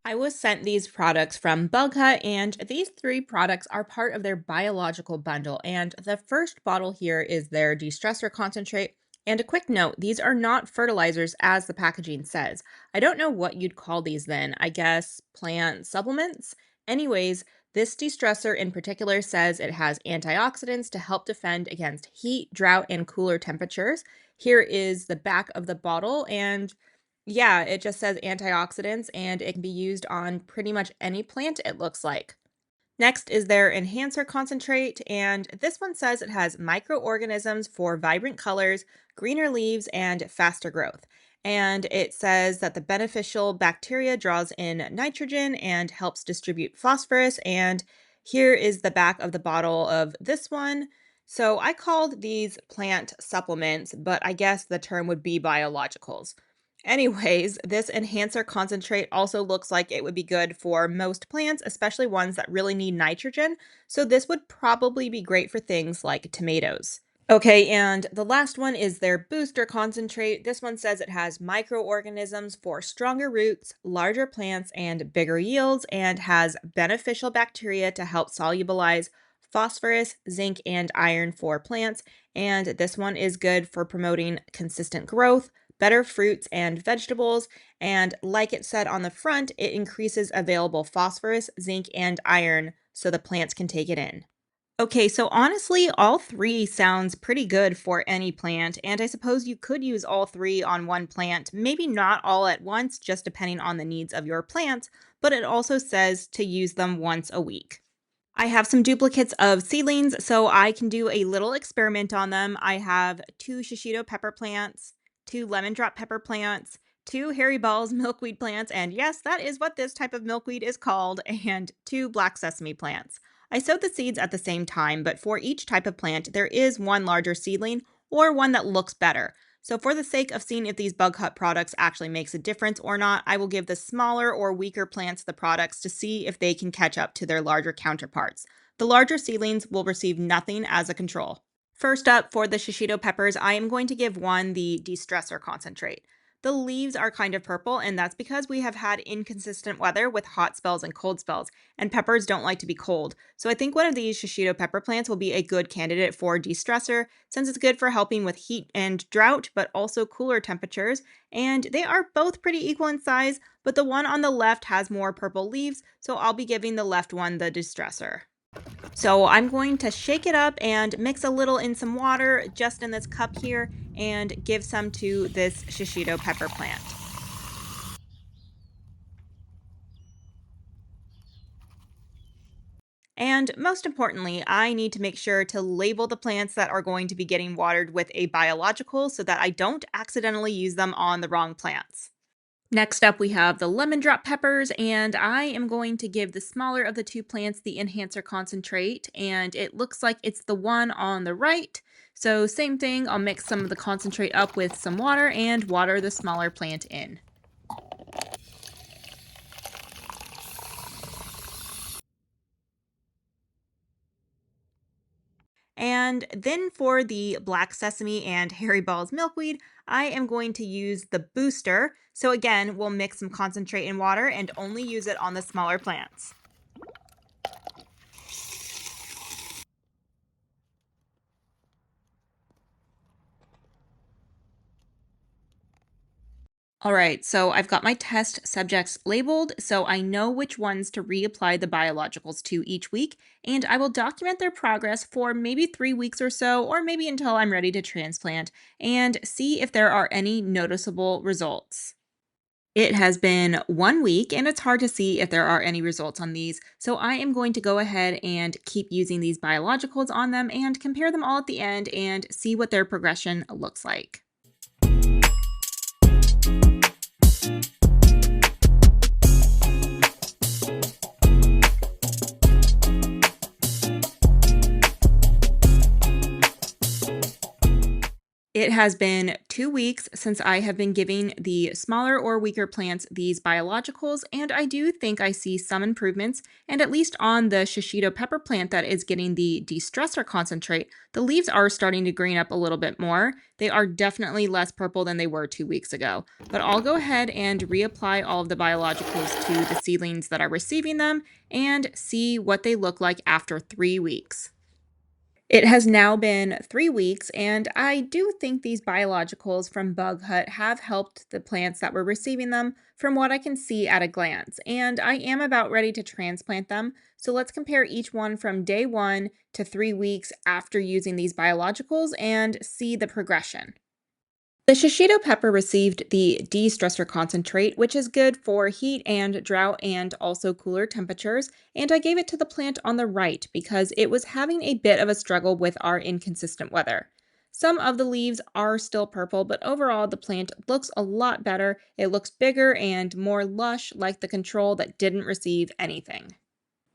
I was sent these products from BugHut, and these three products are part of their biological bundle. And the first bottle here is their De-Stressor concentrate. And a quick note, these are not fertilizers as the packaging says. I don't know what you'd call these then. I guess plant supplements? Anyways, this de-stressor in particular says it has antioxidants to help defend against heat, drought, and cooler temperatures. Here is the back of the bottle, and yeah, it just says antioxidants and it can be used on pretty much any plant, it looks like. Next is their enhancer concentrate, and this one says it has microorganisms for vibrant colors, greener leaves, and faster growth. And it says that the beneficial bacteria draws in nitrogen and helps distribute phosphorus. And here is the back of the bottle of this one. So I called these plant supplements, but I guess the term would be biologicals. Anyways, this enhancer concentrate also looks like it would be good for most plants, especially ones that really need nitrogen. So this would probably be great for things like tomatoes. Okay, and the last one is their booster concentrate. This one says it has microorganisms for stronger roots, larger plants, and bigger yields, and has beneficial bacteria to help solubilize phosphorus, zinc, and iron for plants. And this one is good for promoting consistent growth, better fruits and vegetables. And like it said on the front, it increases available phosphorus, zinc, and iron so the plants can take it in. Okay, so honestly, all three sounds pretty good for any plant, and I suppose you could use all three on one plant, maybe not all at once, just depending on the needs of your plants, but it also says to use them once a week. I have some duplicates of seedlings, so I can do a little experiment on them. I have two shishito pepper plants, two lemon drop pepper plants, two hairy balls milkweed plants, and yes, that is what this type of milkweed is called, and two black sesame plants. I sowed the seeds at the same time, but for each type of plant, there is one larger seedling or one that looks better. So for the sake of seeing if these Bug Hut products actually makes a difference or not, I will give the smaller or weaker plants the products to see if they can catch up to their larger counterparts. The larger seedlings will receive nothing as a control. First up, for the shishito peppers, I am going to give one the de-stressor concentrate. The leaves are kind of purple, and that's because we have had inconsistent weather with hot spells and cold spells, and peppers don't like to be cold. So I think one of these shishito pepper plants will be a good candidate for de-stressor, since it's good for helping with heat and drought, but also cooler temperatures. And they are both pretty equal in size, but the one on the left has more purple leaves, so I'll be giving the left one the de-stressor. So I'm going to shake it up and mix a little in some water just in this cup here and give some to this shishito pepper plant. And most importantly, I need to make sure to label the plants that are going to be getting watered with a biological so that I don't accidentally use them on the wrong plants. Next up, we have the lemon drop peppers, and I am going to give the smaller of the two plants the enhancer concentrate, and it looks like it's the one on the right. So same thing, I'll mix some of the concentrate up with some water and water the smaller plant in. And then for the black sesame and hairy balls milkweed, I am going to use the booster. So again, we'll mix some concentrate in water and only use it on the smaller plants. All right, so I've got my test subjects labeled, so I know which ones to reapply the biologicals to each week, and I will document their progress for maybe 3 weeks or so, or maybe until I'm ready to transplant, and see if there are any noticeable results. It has been 1 week, and it's hard to see if there are any results on these, so I am going to go ahead and keep using these biologicals on them and compare them all at the end and see what their progression looks like. It has been 2 weeks since I have been giving the smaller or weaker plants these biologicals, and I do think I see some improvements. And at least on the shishito pepper plant that is getting the de-stressor concentrate, the leaves are starting to green up a little bit more. They are definitely less purple than they were 2 weeks ago. But I'll go ahead and reapply all of the biologicals to the seedlings that are receiving them and see what they look like after 3 weeks. It has now been 3 weeks, and I do think these biologicals from BugHut have helped the plants that were receiving them from what I can see at a glance. And I am about ready to transplant them. So let's compare each one from day 1 to 3 weeks after using these biologicals and see the progression. The shishito pepper received the de-stressor concentrate, which is good for heat and drought and also cooler temperatures, and I gave it to the plant on the right because it was having a bit of a struggle with our inconsistent weather. Some of the leaves are still purple, but overall the plant looks a lot better. It looks bigger and more lush like the control that didn't receive anything.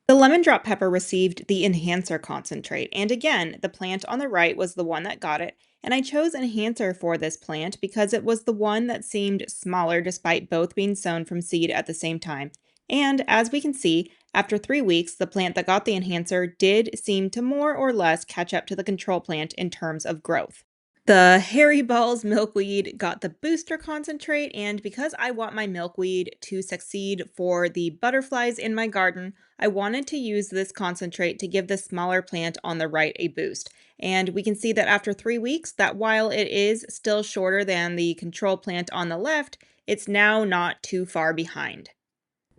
The lemon drop pepper received the enhancer concentrate, and again, the plant on the right was the one that got it, and I chose enhancer for this plant because it was the one that seemed smaller despite both being sown from seed at the same time. And as we can see, after 3 weeks, the plant that got the enhancer did seem to more or less catch up to the control plant in terms of growth. The Hairy Balls milkweed got the booster concentrate, and because I want my milkweed to succeed for the butterflies in my garden, I wanted to use this concentrate to give the smaller plant on the right a boost. And we can see that after 3 weeks, that while it is still shorter than the control plant on the left, it's now not too far behind.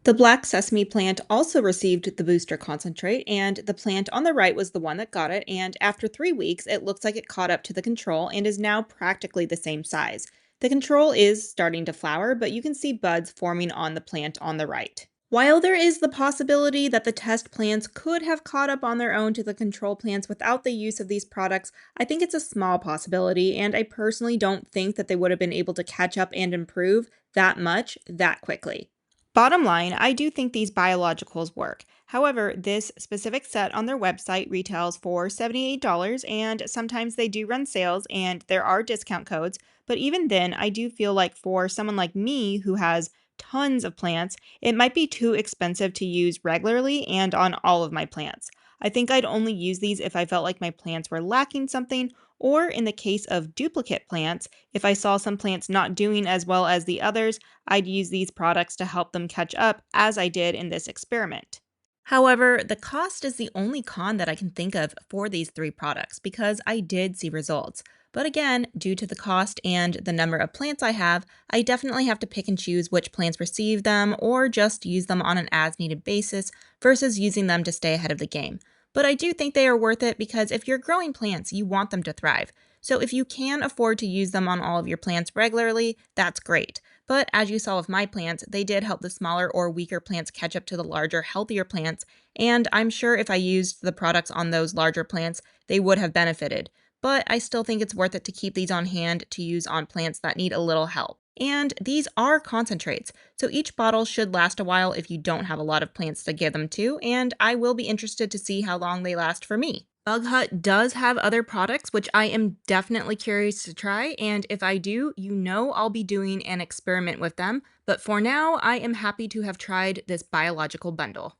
The black sesame plant also received the booster concentrate, and the plant on the right was the one that got it, and after 3 weeks, it looks like it caught up to the control and is now practically the same size. The control is starting to flower, but you can see buds forming on the plant on the right. While there is the possibility that the test plants could have caught up on their own to the control plants without the use of these products, I think it's a small possibility, and I personally don't think that they would have been able to catch up and improve that much that quickly. Bottom line, I do think these biologicals work. However, this specific set on their website retails for $78, and sometimes they do run sales and there are discount codes. But even then, I do feel like for someone like me who has tons of plants, it might be too expensive to use regularly and on all of my plants. I think I'd only use these if I felt like my plants were lacking something, or in the case of duplicate plants, if I saw some plants not doing as well as the others, I'd use these products to help them catch up, as I did in this experiment. However, the cost is the only con that I can think of for these three products because I did see results. But again, due to the cost and the number of plants I have, I definitely have to pick and choose which plants receive them or just use them on an as needed basis versus using them to stay ahead of the game. But I do think they are worth it because if you're growing plants, you want them to thrive. So if you can afford to use them on all of your plants regularly, that's great. But as you saw with my plants, they did help the smaller or weaker plants catch up to the larger, healthier plants, and I'm sure if I used the products on those larger plants, they would have benefited. But I still think it's worth it to keep these on hand to use on plants that need a little help. And these are concentrates, so each bottle should last a while if you don't have a lot of plants to give them to, and I will be interested to see how long they last for me. BugHut does have other products, which I am definitely curious to try, and if I do, you know I'll be doing an experiment with them. But for now, I am happy to have tried this biological bundle.